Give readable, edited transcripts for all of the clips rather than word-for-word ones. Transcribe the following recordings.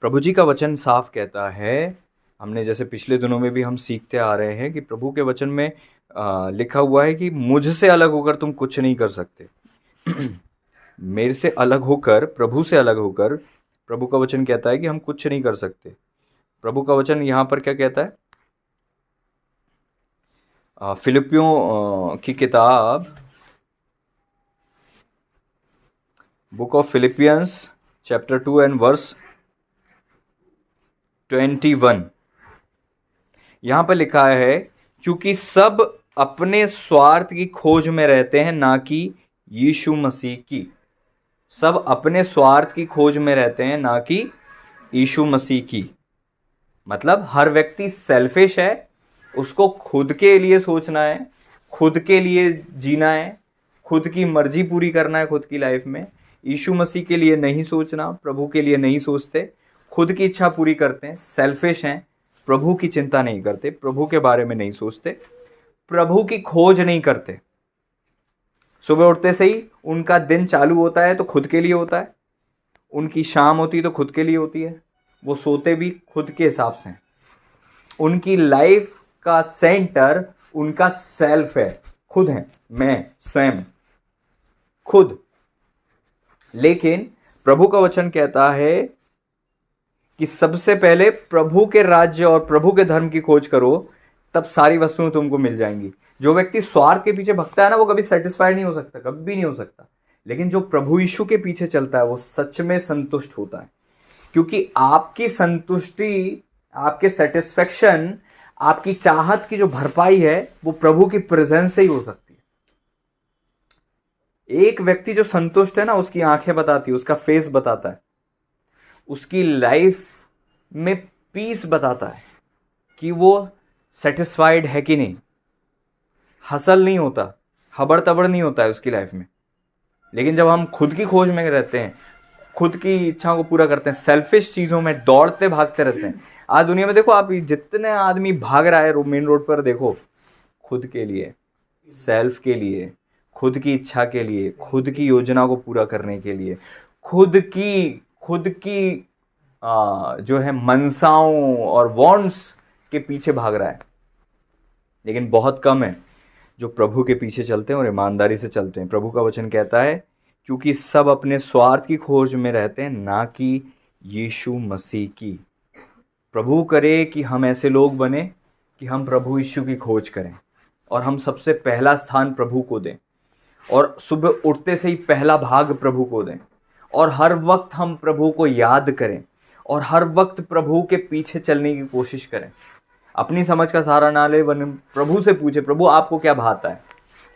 प्रभु जी का वचन साफ कहता है, हमने जैसे पिछले दिनों में भी हम सीखते आ रहे हैं कि प्रभु के वचन में लिखा हुआ है कि मुझसे अलग होकर तुम कुछ नहीं कर सकते। मेरे से अलग होकर, प्रभु से अलग होकर प्रभु का वचन कहता है कि हम कुछ नहीं कर सकते। प्रभु का वचन यहाँ पर क्या कहता है? फिलिपियों की किताब, book of Philippians chapter 2 and verse 21, यहाँ पर लिखा है, क्योंकि सब अपने स्वार्थ की खोज में रहते हैं, ना कि यीशु मसीह की। सब अपने स्वार्थ की खोज में रहते हैं, ना कि यीशु मसीह की। मतलब हर व्यक्ति सेल्फिश है, उसको खुद के लिए सोचना है, खुद के लिए जीना है, खुद की मर्जी पूरी करना है खुद की लाइफ में। यीशु मसीह के लिए नहीं सोचना, प्रभु के लिए नहीं सोचते, खुद की इच्छा पूरी करते हैं, सेल्फिश हैं, प्रभु की चिंता नहीं करते, प्रभु के बारे में नहीं सोचते, प्रभु की खोज नहीं करते। सुबह उठते से ही उनका दिन चालू होता है तो खुद के लिए होता है, उनकी शाम होती है तो खुद के लिए होती है, वो सोते भी खुद के हिसाब से हैं। उनकी लाइफ का सेंटर उनका सेल्फ है, खुद है, मैं स्वयं, खुद। लेकिन प्रभु का वचन कहता है कि सबसे पहले प्रभु के राज्य और प्रभु के धर्म की खोज करो, तब सारी वस्तुएं तुमको मिल जाएंगी। जो व्यक्ति स्वार्थ के पीछे भगता है ना, वो कभी सेटिस्फाइड नहीं हो सकता, कभी भी नहीं हो सकता। लेकिन जो प्रभु यीशु के पीछे चलता है वो सच में संतुष्ट होता है, क्योंकि आपकी संतुष्टि, आपके सेटिस्फेक्शन, आपकी चाहत की जो भरपाई है वो प्रभु की प्रेजेंस से ही हो सकती है। एक व्यक्ति जो संतुष्ट है ना, उसकी आंखें बताती है, उसका फेस बताता है, उसकी लाइफ में पीस बताता है कि वो सेटिस्फाइड है कि नहीं। हसल नहीं होता, हबड़ तबड़ नहीं होता है उसकी लाइफ में। लेकिन जब हम खुद की खोज में रहते हैं, खुद की इच्छाओं को पूरा करते हैं, सेल्फिश चीजों में दौड़ते भागते रहते हैं। आज दुनिया में देखो आप, जितने आदमी भाग रहा है मेन रोड पर, देखो खुद के लिए, सेल्फ के लिए, खुद की इच्छा के लिए, खुद की योजना को पूरा करने के लिए, खुद की जो है मनसाओं और वांट्स के पीछे भाग रहा है। लेकिन बहुत कम है जो प्रभु के पीछे चलते हैं और ईमानदारी से चलते हैं। प्रभु का वचन कहता है, क्योंकि सब अपने स्वार्थ की खोज में रहते हैं, ना कि यीशु मसीह की। प्रभु करे कि हम ऐसे लोग बने कि हम प्रभु यीशु की खोज करें और हम सबसे पहला स्थान प्रभु को दें, और सुबह उठते से ही पहला भाग प्रभु को दें, और हर वक्त हम प्रभु को याद करें, और हर वक्त प्रभु के पीछे चलने की कोशिश करें। अपनी समझ का सहारा ना ले, बने प्रभु से पूछे, प्रभु आपको क्या भाता है,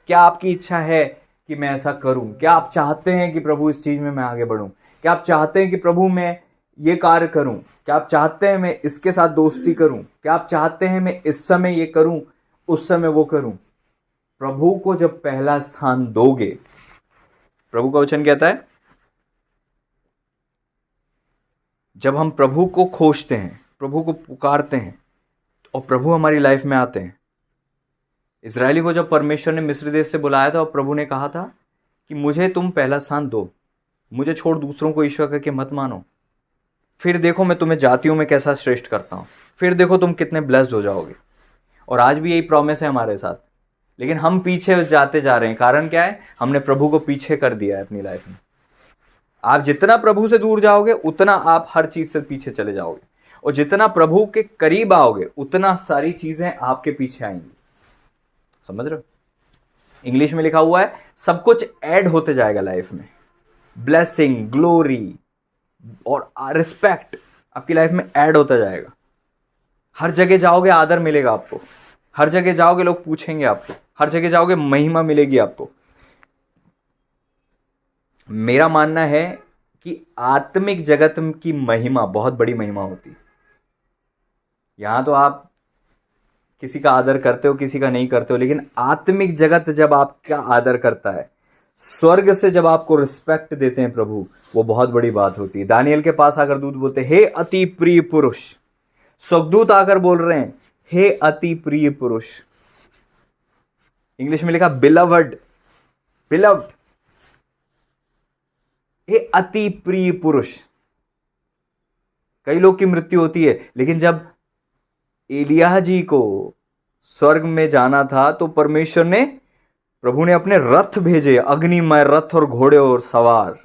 क्या आपकी इच्छा है कि मैं ऐसा करूं, क्या आप चाहते हैं कि प्रभु इस चीज में मैं आगे बढ़ूं, क्या आप चाहते हैं कि प्रभु मैं ये कार्य करूं, क्या आप चाहते हैं मैं इसके साथ दोस्ती करूं, क्या आप चाहते हैं मैं इस समय ये करूं, उस समय वो करूं। प्रभु को जब पहला स्थान दोगे, प्रभु का वचन कहता है, जब हम प्रभु को खोजते हैं, प्रभु को पुकारते हैं, और प्रभु हमारी लाइफ में आते हैं। इजरायली को जब परमेश्वर ने मिस्र देश से बुलाया था और प्रभु ने कहा था कि मुझे तुम पहला स्थान दो, मुझे छोड़ दूसरों को ईश्वर करके मत मानो, फिर देखो मैं तुम्हें जातियों में कैसा श्रेष्ठ करता हूं, फिर देखो तुम कितने ब्लेस्ड हो जाओगे। और आज भी यही प्रॉमिस है हमारे साथ, लेकिन हम पीछे जाते जा रहे हैं। कारण क्या है? हमने प्रभु को पीछे कर दिया है अपनी लाइफ में। आप जितना प्रभु से दूर जाओगे उतना आप हर चीज से पीछे चले जाओगे, और जितना प्रभु के करीब आओगे उतना सारी चीजें आपके पीछे आएंगी। समझ रहे हो? इंग्लिश में लिखा हुआ है, सब कुछ ऐड होते जाएगा लाइफ में। ब्लेसिंग, ग्लोरी और रिस्पेक्ट आपकी लाइफ में ऐड होता जाएगा। हर जगह जाओगे आदर मिलेगा आपको, हर जगह जाओगे लोग पूछेंगे आपको, हर जगह जाओगे महिमा मिलेगी आपको। मेरा मानना है कि आत्मिक जगत की महिमा बहुत बड़ी महिमा होती है। यहां तो आप किसी का आदर करते हो, किसी का नहीं करते हो, लेकिन आत्मिक जगत जब आपका आदर करता है, स्वर्ग से जब आपको रिस्पेक्ट देते हैं प्रभु, वो बहुत बड़ी बात होती है। दानियल के पास आकर दूत बोलते, हे अति प्रिय पुरुष। स्वर्गदूत आकर बोल रहे हैं, हे अति प्रिय पुरुष। इंग्लिश में लिखा बिलवड, बिलव्ड, हे अति प्रिय पुरुष। कई लोग की मृत्यु होती है, लेकिन जब एलिय्याह जी को स्वर्ग में जाना था तो परमेश्वर ने, प्रभु ने अपने रथ भेजे, अग्निमय रथ और घोड़े और सवार।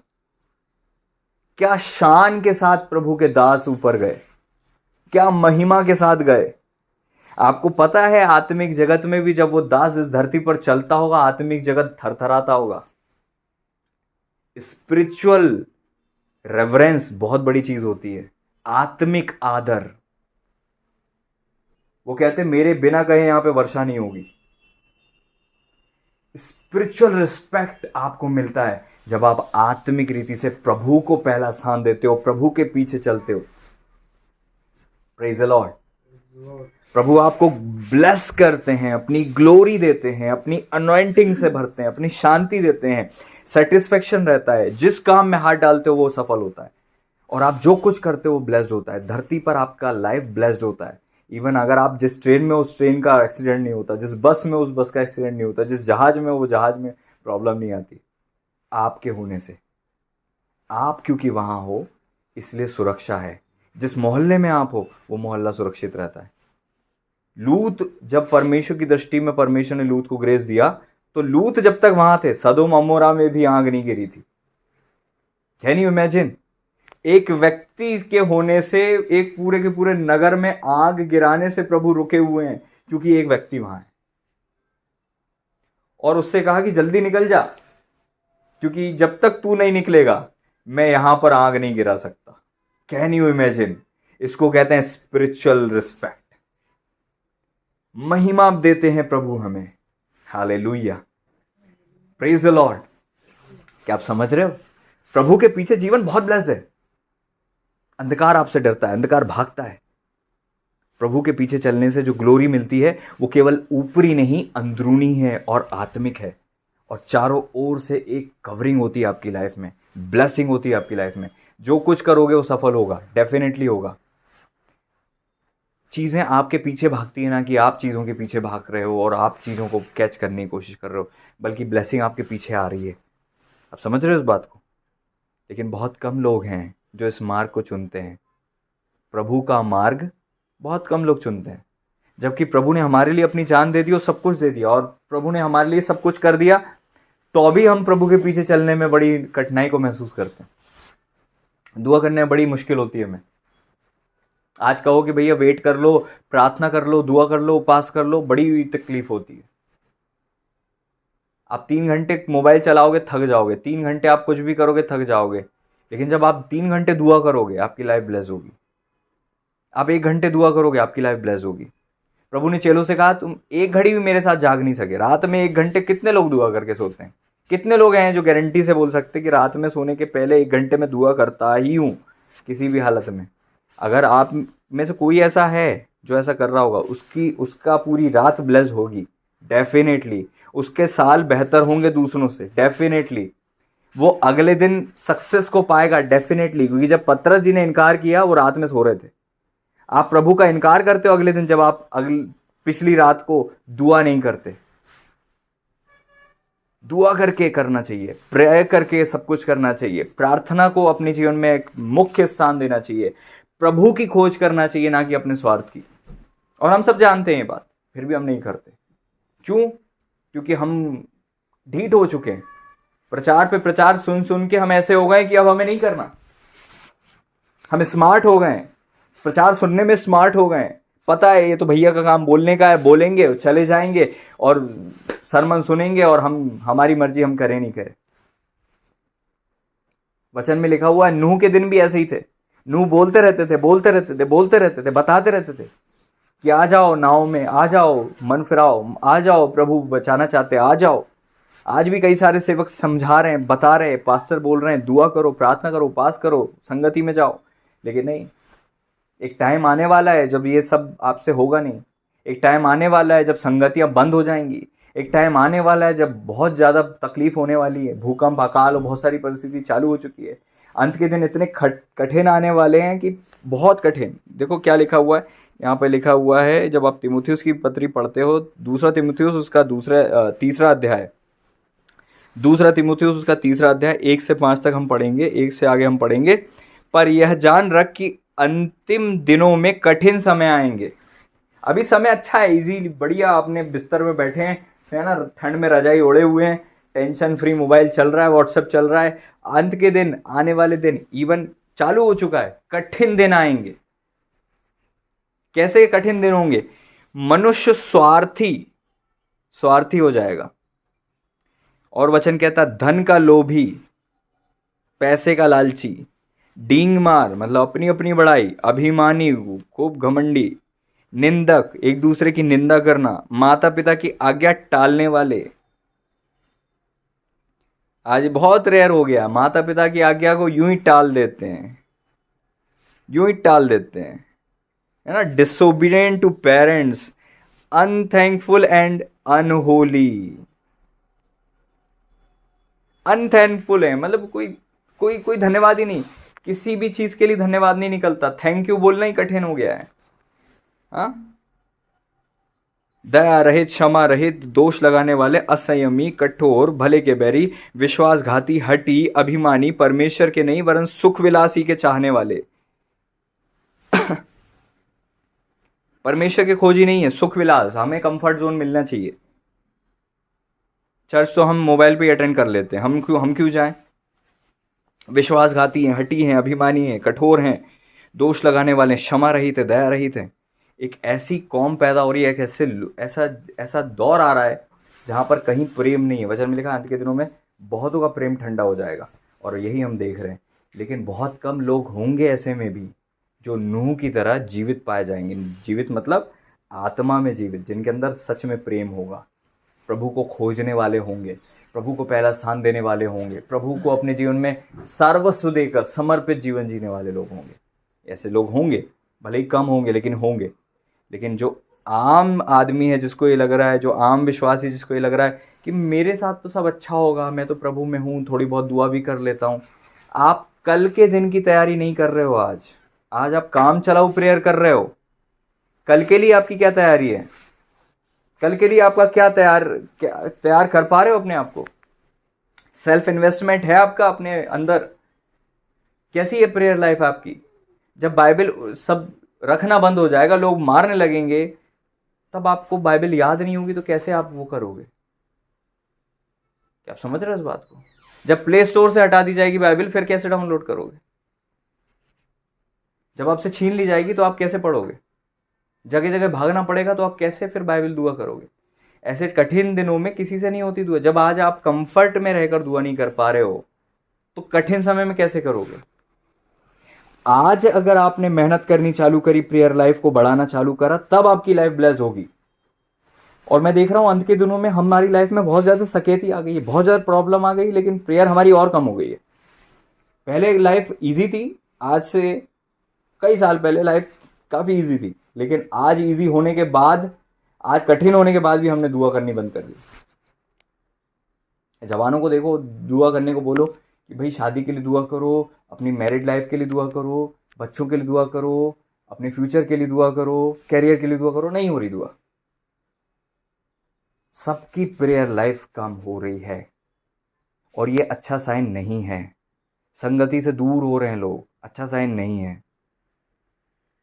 क्या शान के साथ प्रभु के दास ऊपर गए, क्या महिमा के साथ गए। आपको पता है आत्मिक जगत में भी जब वो दास इस धरती पर चलता होगा, आत्मिक जगत थरथराता होगा। स्पिरिचुअल रेवरेंस बहुत बड़ी चीज होती है, आत्मिक आदर। वो कहते मेरे बिना कहे यहां पे वर्षा नहीं होगी। स्पिरिचुअल रिस्पेक्ट आपको मिलता है जब आप आत्मिक रीति से प्रभु को पहला स्थान देते हो, प्रभु के पीछे चलते हो। Praise the Lord. प्रभु आपको ब्लेस करते हैं, अपनी ग्लोरी देते हैं, अपनी अनॉइंटिंग से भरते हैं, अपनी शांति देते हैं, सेटिस्फेक्शन रहता है। जिस काम में हाथ डालते हो वो सफल होता है, और आप जो कुछ करते हो वो ब्लेस्ड होता है। धरती पर आपका लाइफ ब्लेस्ड होता है। इवन अगर आप जिस ट्रेन में, उस ट्रेन का एक्सीडेंट नहीं होता, जिस बस में उस बस का एक्सीडेंट नहीं होता, जिस जहाज में वो जहाज में प्रॉब्लम नहीं आती, आपके होने से। आप क्योंकि वहां हो इसलिए सुरक्षा है। जिस मोहल्ले में आप हो वो मोहल्ला सुरक्षित रहता है। लूत, जब परमेश्वर की दृष्टि में परमेश्वर ने लूत को ग्रेस दिया, तो लूत जब तक वहां थे सदोम अमोरा में भी आग नहीं गिरी थी। Can you imagine? एक व्यक्ति के होने से एक पूरे के पूरे नगर में आग गिराने से प्रभु रुके हुए हैं, क्योंकि एक व्यक्ति वहां है। और उससे कहा कि जल्दी निकल जा, क्योंकि जब तक तू नहीं निकलेगा मैं यहां पर आग नहीं गिरा सकता। Can you imagine? इसको कहते हैं स्पिरिचुअल रिस्पेक्ट। महिमा देते हैं प्रभु हमें। Hallelujah, praise the Lord. क्या आप समझ रहे हो? प्रभु के पीछे जीवन बहुत ब्लेस्ड है। अंधकार आपसे डरता है, अंधकार भागता है। प्रभु के पीछे चलने से जो ग्लोरी मिलती है वो केवल ऊपरी नहीं, अंदरूनी है और आत्मिक है। और चारों ओर से एक कवरिंग होती है आपकी लाइफ में, ब्लेसिंग होती है आपकी लाइफ में। जो कुछ करोगे वो सफल होगा, डेफिनेटली होगा। चीजें आपके पीछे भागती है ना कि आप चीजों के पीछे भाग रहे हो और आप चीजों को कैच करने की कोशिश कर रहे हो, बल्कि ब्लेसिंग आपके पीछे आ रही है। आप समझ रहे हो इस बात को? लेकिन बहुत कम लोग हैं जो इस मार्ग को चुनते हैं। प्रभु का मार्ग बहुत कम लोग चुनते हैं, जबकि प्रभु ने हमारे लिए अपनी जान दे दी और सब कुछ दे दिया, और प्रभु ने हमारे लिए सब कुछ कर दिया, तो भी हम प्रभु के पीछे चलने में बड़ी कठिनाई को महसूस करते हैं। दुआ करने में बड़ी मुश्किल होती है हमें। आज कहो कि भैया वेट कर लो, प्रार्थना कर लो, दुआ कर लो, उपास कर लो, बड़ी तकलीफ होती है। आप 3 घंटे मोबाइल चलाओगे थक जाओगे, 3 घंटे आप कुछ भी करोगे थक जाओगे, लेकिन जब आप 3 घंटे दुआ करोगे आपकी लाइफ ब्लेस होगी। आप 1 घंटे दुआ करोगे आपकी लाइफ ब्लेस होगी। प्रभु ने चेलों से कहा तुम 1 घड़ी भी मेरे साथ जाग नहीं सके। रात में 1 घंटे कितने लोग दुआ करके सोते हैं? कितने लोग हैं जो गारंटी से बोल सकते कि रात में सोने के पहले 1 घंटे में दुआ करता ही हूं किसी भी हालत में? अगर आप में से कोई ऐसा है जो ऐसा कर रहा होगा, उसका पूरी रात ब्लेस होगी डेफिनेटली। उसके साल बेहतर होंगे दूसरों से डेफिनेटली। वो अगले दिन सक्सेस को पाएगा डेफिनेटली, क्योंकि जब पतरस जी ने इनकार किया वो रात में सो रहे थे। आप प्रभु का इनकार करते हो अगले दिन जब आप पिछली रात को दुआ नहीं करते। दुआ करके करना चाहिए, प्रेयर करके सब कुछ करना चाहिए। प्रार्थना को अपने जीवन में एक मुख्य स्थान देना चाहिए। प्रभु की खोज करना चाहिए, ना कि अपने स्वार्थ की। और हम सब जानते हैं ये बात, फिर भी हम नहीं करते। क्यों? क्योंकि हम ढीठ हो चुके हैं। प्रचार पे प्रचार सुन सुन के हम ऐसे हो गए कि अब हमें नहीं करना। हम स्मार्ट हो गए, प्रचार सुनने में स्मार्ट हो गए। पता है ये तो भैया का काम बोलने का है, बोलेंगे चले जाएंगे और सरमन सुनेंगे और हमारी मर्जी हम करें नहीं करें। वचन में लिखा हुआ है नूह के दिन भी ऐसे ही थे। नूह बोलते रहते थे, बताते रहते थे कि आ जाओ नाव में, आ जाओ, मन फिराओ, आ जाओ, प्रभु बचाना चाहते, आ जाओ। आज भी कई सारे सेवक समझा रहे हैं, बता रहे हैं, पास्टर बोल रहे हैं दुआ करो, प्रार्थना करो, उपास करो, संगति में जाओ, लेकिन नहीं। एक टाइम आने वाला है जब ये सब आपसे होगा नहीं। एक टाइम आने वाला है जब संगतियां बंद हो जाएंगी। एक टाइम आने वाला है जब बहुत ज़्यादा तकलीफ होने वाली है, भूकंप, अकाल और बहुत सारी परिस्थिति चालू हो चुकी है। अंत के दिन इतने कठिन आने वाले हैं कि बहुत कठिन। देखो क्या लिखा हुआ है यहाँ पे, लिखा हुआ है जब आप तीमुथियुस की पत्री पढ़ते हो, दूसरा तीमुथियुस उसका तीसरा अध्याय, दूसरा तीमुथियुस उसका तीसरा अध्याय 1 से 5 तक हम पढ़ेंगे, 1 से आगे हम पढ़ेंगे। पर यह जान रख कि अंतिम दिनों में कठिन समय आएंगे। अभी समय अच्छा है, इजी बढ़िया, अपने बिस्तर में बैठे हैं, है ना, ठंड में रजाई ओढ़े हुए हैं, टेंशन फ्री, मोबाइल चल रहा है, व्हाट्सएप चल रहा है। अंत के दिन, आने वाले दिन इवन चालू हो चुका है, कठिन दिन आएंगे। कैसे कठिन दिन होंगे? मनुष्य स्वार्थी हो जाएगा। और वचन कहता, धन का लोभी, पैसे का लालची, डींग मार मतलब अपनी अपनी बड़ाई, अभिमानी, खूब घमंडी, निंदक, एक दूसरे की निंदा करना, माता पिता की आज्ञा टालने वाले। आज बहुत रेयर हो गया, माता पिता की आज्ञा को यूं ही टाल देते हैं, है ना। Disobedient to parents, unthankful and unholy. Unthankful है मतलब कोई धन्यवाद ही नहीं, किसी भी चीज के लिए धन्यवाद नहीं निकलता, थैंक यू बोलना ही कठिन हो गया है। हाँ, दया रहित, क्षमा रहित, दोष लगाने वाले, असंयमी, कठोर, भले के बैरी, विश्वासघाती, हठी, अभिमानी, परमेश्वर के नहीं वरन सुख विलासी के चाहने वाले। परमेश्वर के खोजी नहीं है, सुख विलास, हमें कंफर्ट जोन मिलना चाहिए। चर्च तो हम मोबाइल पे अटेंड कर लेते हैं, हम क्यों जाएं? विश्वासघाती हैं, हठी हैं, अभिमानी हैं, कठोर हैं, दोष लगाने वाले, क्षमा रहित है, दया रहित है। एक ऐसी कौम पैदा हो रही है, ऐसा दौर आ रहा है जहां पर कहीं प्रेम नहीं है। वचन में लिखा, अंत के दिनों में बहुतों का प्रेम ठंडा हो जाएगा, और यही हम देख रहे हैं। लेकिन बहुत कम लोग होंगे ऐसे में भी जो नूह की तरह जीवित पाए जाएंगे। जीवित मतलब आत्मा में जीवित, जिनके अंदर सच में प्रेम होगा, प्रभु को खोजने वाले होंगे, प्रभु को पहला स्थान देने वाले होंगे, प्रभु को अपने जीवन में सर्वस्व देकर समर्पित जीवन जीने वाले लोग होंगे। ऐसे लोग होंगे, भले ही कम होंगे लेकिन होंगे। लेकिन जो आम आदमी है, जिसको ये लग रहा है, जो आम विश्वासी, जिसको ये लग रहा है कि मेरे साथ तो सब अच्छा होगा, मैं तो प्रभु में हूँ, थोड़ी बहुत दुआ भी कर लेता हूँ, आप कल के दिन की तैयारी नहीं कर रहे हो। आज आप काम चलाओ प्रेयर कर रहे हो, कल के लिए आपकी क्या तैयारी है? कल के लिए आपका क्या तैयार कर पा रहे हो अपने आप को? सेल्फ इन्वेस्टमेंट है आपका अपने अंदर? कैसी है प्रेयर लाइफ आपकी? जब बाइबल सब रखना बंद हो जाएगा, लोग मारने लगेंगे, तब आपको बाइबल याद नहीं होगी, तो कैसे आप वो करोगे? क्या आप समझ रहे हो इस बात को? जब प्ले स्टोर से हटा दी जाएगी बाइबल, फिर कैसे डाउनलोड करोगे? जब आपसे छीन ली जाएगी तो आप कैसे पढ़ोगे? जगह जगह भागना पड़ेगा, तो आप कैसे फिर बाइबल दुआ करोगे? ऐसे कठिन दिनों में किसी से नहीं होती दुआ। जब आज आप कंफर्ट में रहकर दुआ नहीं कर पा रहे हो, तो कठिन समय में कैसे करोगे? आज अगर आपने मेहनत करनी चालू करी, प्रेयर लाइफ को बढ़ाना चालू करा, तब आपकी लाइफ ब्लेस्ड होगी। और मैं देख रहा हूं अंत के दिनों में हमारी लाइफ में बहुत ज्यादा सकेती आ गई है, बहुत ज्यादा प्रॉब्लम आ गई, लेकिन प्रेयर हमारी और कम हो गई है। पहले लाइफ इजी थी, आज से कई साल पहले लाइफ काफी इजी थी, लेकिन आज इजी होने के बाद, आज कठिन होने के बाद भी हमने दुआ करनी बंद कर दी। जवानों को देखो, दुआ करने को बोलो कि भाई शादी के लिए दुआ करो, अपनी मैरिड लाइफ के लिए दुआ करो, बच्चों के लिए दुआ करो, अपने फ्यूचर के लिए दुआ करो, कैरियर के लिए दुआ करो, नहीं हो रही दुआ। सबकी प्रेयर लाइफ कम हो रही है, और ये अच्छा साइन नहीं है। संगति से दूर हो रहे हैं लोग, अच्छा साइन नहीं है।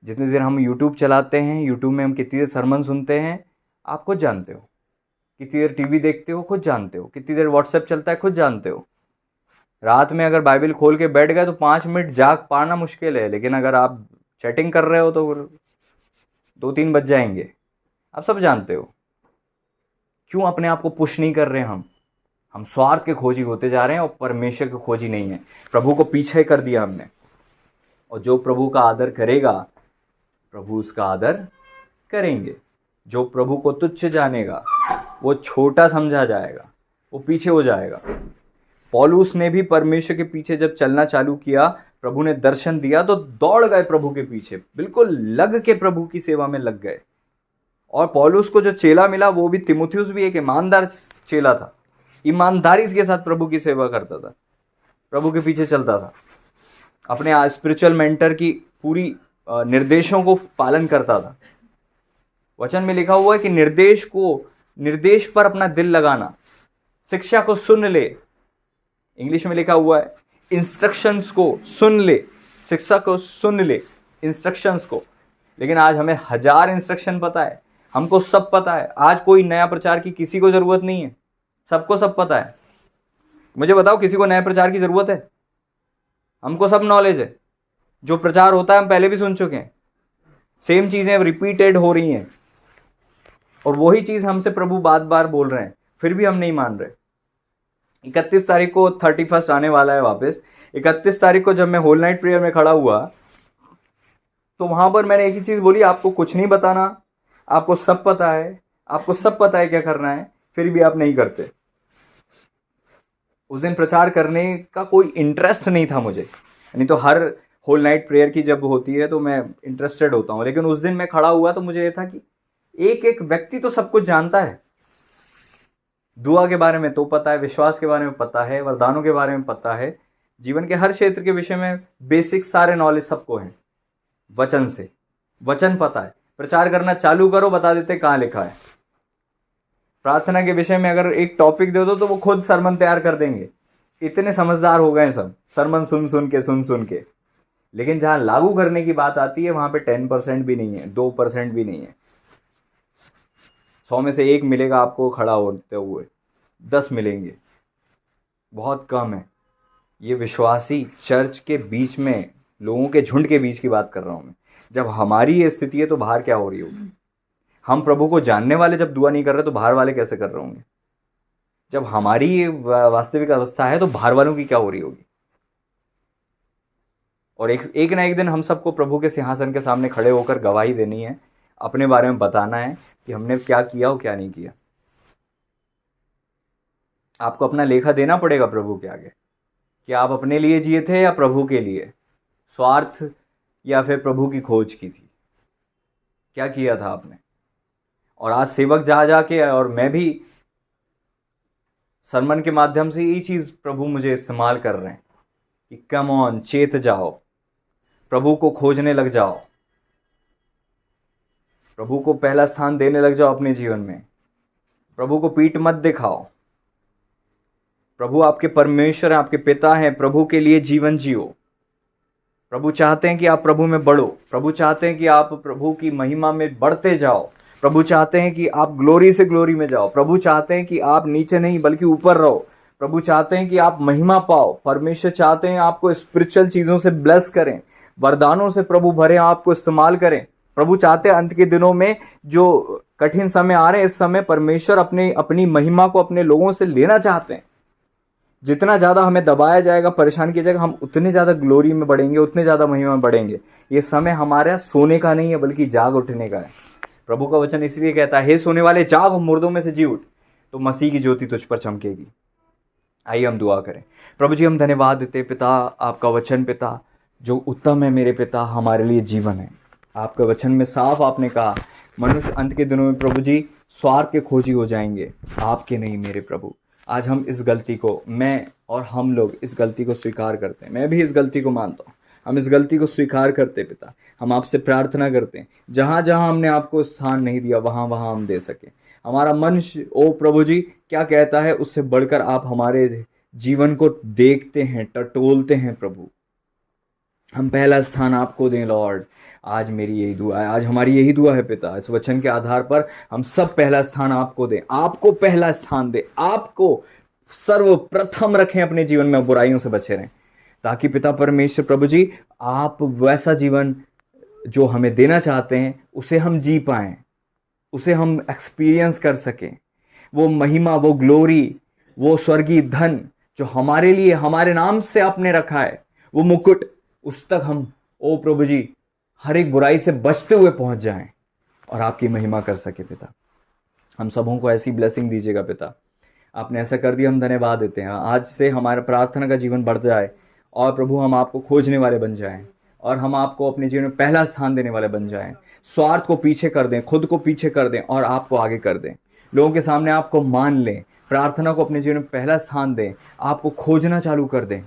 जितनी देर हम यूट्यूब चलाते हैं, यूट्यूब में हम कितनी देर सरमन सुनते हैं, आप खुद जानते हो। कितनी देर टीवी देखते हो, खुद जानते हो। कितनी देर व्हाट्सएप चलता है, खुद जानते हो। रात में अगर बाइबल खोल के बैठ गए तो 5 मिनट जाग पाना मुश्किल है, लेकिन अगर आप चैटिंग कर रहे हो तो 2-3 बज जाएंगे। आप सब जानते हो। क्यों अपने आप को पुश नहीं कर रहे? हम स्वार्थ के खोजी होते जा रहे हैं, और परमेश्वर के खोजी नहीं है। प्रभु को पीछे कर दिया हमने। और जो प्रभु का आदर करेगा, प्रभु उसका आदर करेंगे। जो प्रभु को तुच्छ जानेगा, वो छोटा समझा जाएगा, वो पीछे हो जाएगा। पौलुस ने भी परमेश्वर के पीछे जब चलना चालू किया, प्रभु ने दर्शन दिया तो दौड़ गए प्रभु के पीछे, बिल्कुल लग के प्रभु की सेवा में लग गए। और पौलुस को जो चेला मिला, वो भी तीमुथियुस भी एक ईमानदार चेला था, ईमानदारी के साथ प्रभु की सेवा करता था, प्रभु के पीछे चलता था, अपने स्पिरिचुअल मेंटर की पूरी निर्देशों को पालन करता था। वचन में लिखा हुआ है कि निर्देश पर अपना दिल लगाना, शिक्षा को सुन ले। इंग्लिश में लिखा हुआ है इंस्ट्रक्शंस को सुन ले, शिक्षा को सुन ले, इंस्ट्रक्शंस को, लेकिन आज हमें 1000 इंस्ट्रक्शन पता है, हमको सब पता है। आज कोई नया प्रचार की किसी को ज़रूरत नहीं है, सबको सब पता है। मुझे बताओ, किसी को नए प्रचार की ज़रूरत है? हमको सब नॉलेज है, जो प्रचार होता है हम पहले भी सुन चुके हैं, सेम चीज़ें रिपीटेड हो रही हैं, और वही चीज़ हमसे प्रभु बार बार बोल रहे हैं, फिर भी हम नहीं मान रहे। 31 तारीख को 31st आने वाला है वापस। 31 तारीख को जब मैं होल नाइट प्रेयर में खड़ा हुआ, तो वहां पर मैंने एक ही चीज़ बोली, आपको कुछ नहीं बताना, आपको सब पता है, आपको सब पता है क्या करना है, फिर भी आप नहीं करते। उस दिन प्रचार करने का कोई इंटरेस्ट नहीं था मुझे, नहीं तो हर होल नाइट प्रेयर की जब होती है तो मैं इंटरेस्टेड होता हूँ, लेकिन उस दिन मैं खड़ा हुआ तो मुझे ये था कि एक एक व्यक्ति तो सब कुछ जानता है। दुआ के बारे में तो पता है, विश्वास के बारे में पता है, वरदानों के बारे में पता है, जीवन के हर क्षेत्र के विषय में बेसिक सारे नॉलेज सबको है। वचन से, वचन पता है, प्रचार करना चालू करो, बता देते कहाँ लिखा है। प्रार्थना के विषय में अगर एक टॉपिक दे दो तो वो खुद सरमन तैयार कर देंगे, इतने समझदार हो गए सब, सरमन सुन सुन के। लेकिन जहां लागू करने की बात आती है वहां पे 10% भी नहीं है, 2% भी नहीं है। 100 में से 1 मिलेगा आपको खड़ा होते हुए, 10 मिलेंगे, बहुत कम है। ये विश्वासी चर्च के बीच में, लोगों के झुंड के बीच की बात कर रहा हूं मैं। जब हमारी ये स्थिति है तो बाहर क्या हो रही होगी? हम प्रभु को जानने वाले जब दुआ नहीं कर रहे तो बाहर वाले कैसे कर रहे होंगे? जब हमारी ये वास्तविक अवस्था है तो बाहर वालों की क्या हो रही होगी? और एक ना एक दिन हम सबको प्रभु के सिंहासन के सामने खड़े होकर गवाही देनी है, अपने बारे में बताना है कि हमने क्या किया और क्या नहीं किया। आपको अपना लेखा देना पड़ेगा प्रभु के आगे कि आप अपने लिए जिए थे या प्रभु के लिए, स्वार्थ या फिर प्रभु की खोज की थी, क्या किया था आपने। और आज सेवक जा जाके, और मैं भी सरमन के माध्यम से यही चीज़ प्रभु मुझे इस्तेमाल कर रहे हैं कि कम ऑन, चेत जाओ, प्रभु को खोजने लग जाओ, प्रभु को पहला स्थान देने लग जाओ अपने जीवन में। प्रभु को पीठ मत दिखाओ, प्रभु आपके परमेश्वर हैं, आपके पिता हैं, प्रभु के लिए जीवन जियो। प्रभु चाहते हैं कि आप प्रभु में बढ़ो, प्रभु चाहते हैं कि आप प्रभु की महिमा में बढ़ते जाओ, प्रभु चाहते हैं कि आप ग्लोरी से ग्लोरी में जाओ, प्रभु चाहते हैं कि आप नीचे नहीं बल्कि ऊपर रहो, प्रभु चाहते हैं कि आप महिमा पाओ, परमेश्वर चाहते हैं आपको स्पिरिचुअल चीज़ों से ब्लेस करें, वरदानों से प्रभु भरे आपको इस्तेमाल करें। प्रभु चाहते हैं अंत के दिनों में जो कठिन समय आ रहे हैं, इस समय परमेश्वर अपनी महिमा को अपने लोगों से लेना चाहते हैं। जितना ज़्यादा हमें दबाया जाएगा, परेशान किया जाएगा, हम उतने ज़्यादा ग्लोरी में बढ़ेंगे, उतने ज़्यादा महिमा में बढ़ेंगे। ये समय हमारा सोने का नहीं है बल्कि जाग उठने का है। प्रभु का वचन इसलिए कहता है, हे सोने वाले जाग, मुर्दों में से जी उठ, तो मसीह की ज्योति तुझ पर चमकेगी। आइए हम दुआ करें। प्रभु जी, हम धन्यवाद देते पिता, आपका वचन पिता जो उत्तम है मेरे पिता, हमारे लिए जीवन है। आपके वचन में साफ आपने कहा, मनुष्य अंत के दिनों में प्रभु जी स्वार्थ के खोजी हो जाएंगे, आपके नहीं मेरे प्रभु। आज हम इस गलती को, मैं और हम लोग इस गलती को स्वीकार करते हैं। मैं भी इस गलती को मानता हूँ, हम इस गलती को स्वीकार करते पिता। हम आपसे प्रार्थना करते हैं, जहाँ जहाँ हमने आपको स्थान नहीं दिया वहाँ वहाँ हम दे सके। हमारा मनुष्य ओ प्रभु जी क्या कहता है, उससे बढ़कर आप हमारे जीवन को देखते हैं, टटोलते हैं प्रभु। हम पहला स्थान आपको दें लॉर्ड। आज मेरी यही दुआ है, आज हमारी यही दुआ है पिता। इस वचन के आधार पर हम सब पहला स्थान आपको दें, आपको पहला स्थान दें, आपको सर्वप्रथम रखें अपने जीवन में, बुराइयों से बचे रहें, ताकि पिता परमेश्वर प्रभु जी आप वैसा जीवन जो हमें देना चाहते हैं उसे हम जी पाएं, उसे हम एक्सपीरियंस कर सकें। वो महिमा, वो ग्लोरी, वो स्वर्गीय धन जो हमारे लिए, हमारे नाम से आपने रखा है, वो मुकुट, उस तक हम ओ प्रभु जी हर एक बुराई से बचते हुए पहुंच जाएं और आपकी महिमा कर सके पिता। हम सबों को ऐसी ब्लेसिंग दीजिएगा पिता। आपने ऐसा कर दिया, हम धन्यवाद देते हैं। आज से हमारा प्रार्थना का जीवन बढ़ जाए और प्रभु हम आपको खोजने वाले बन जाएं और हम आपको अपने जीवन में पहला स्थान देने वाले बन जाएं। स्वार्थ को पीछे कर दें, खुद को पीछे कर दें और आपको आगे कर दें। लोगों के सामने आपको मान लें, प्रार्थना को अपने जीवन में पहला स्थान दें, आपको खोजना चालू कर दें।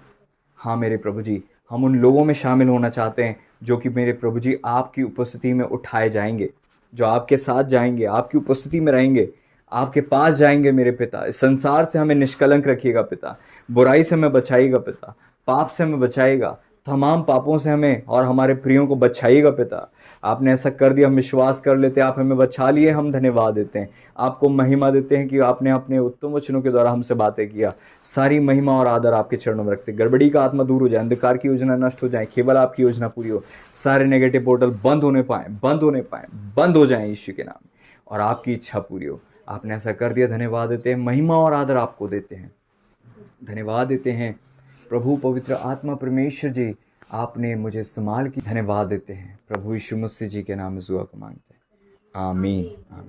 हाँ मेरे प्रभु जी, हम उन लोगों में शामिल होना चाहते हैं जो कि मेरे प्रभु जी आपकी उपस्थिति में उठाए जाएंगे, जो आपके साथ जाएंगे, आपकी उपस्थिति में रहेंगे, आपके पास जाएंगे मेरे पिता। इस संसार से हमें निष्कलंक रखिएगा पिता, बुराई से हमें बचाइएगा पिता, पाप से हमें बचाइएगा, तमाम पापों से हमें और हमारे प्रियों को बचाइएगा पिता। आपने ऐसा कर दिया, हम विश्वास कर लेते हैं, आप हमें बचा लिए, हम धन्यवाद देते हैं, आपको महिमा देते हैं कि आपने अपने उत्तम वचनों के द्वारा हमसे बातें किया। सारी महिमा और आदर आपके चरणों में रखते। गड़बड़ी का आत्मा दूर हो जाए, अंधकार की योजना नष्ट हो जाए, केवल आपकी योजना पूरी हो। सारे नेगेटिव पोर्टल बंद होने पाए, बंद होने पाए, बंद हो जाए यीशु के नाम में, और आपकी इच्छा पूरी हो। आपने ऐसा कर दिया, धन्यवाद देते हैं, महिमा और आदर आपको देते हैं, धन्यवाद देते हैं। प्रभु पवित्र आत्मा परमेश्वर जी, आपने मुझे इस्तेमाल की, धन्यवाद देते हैं। प्रभु यीशु मसीह जी के नाम में दुआ को मांगते हैं, आमीन।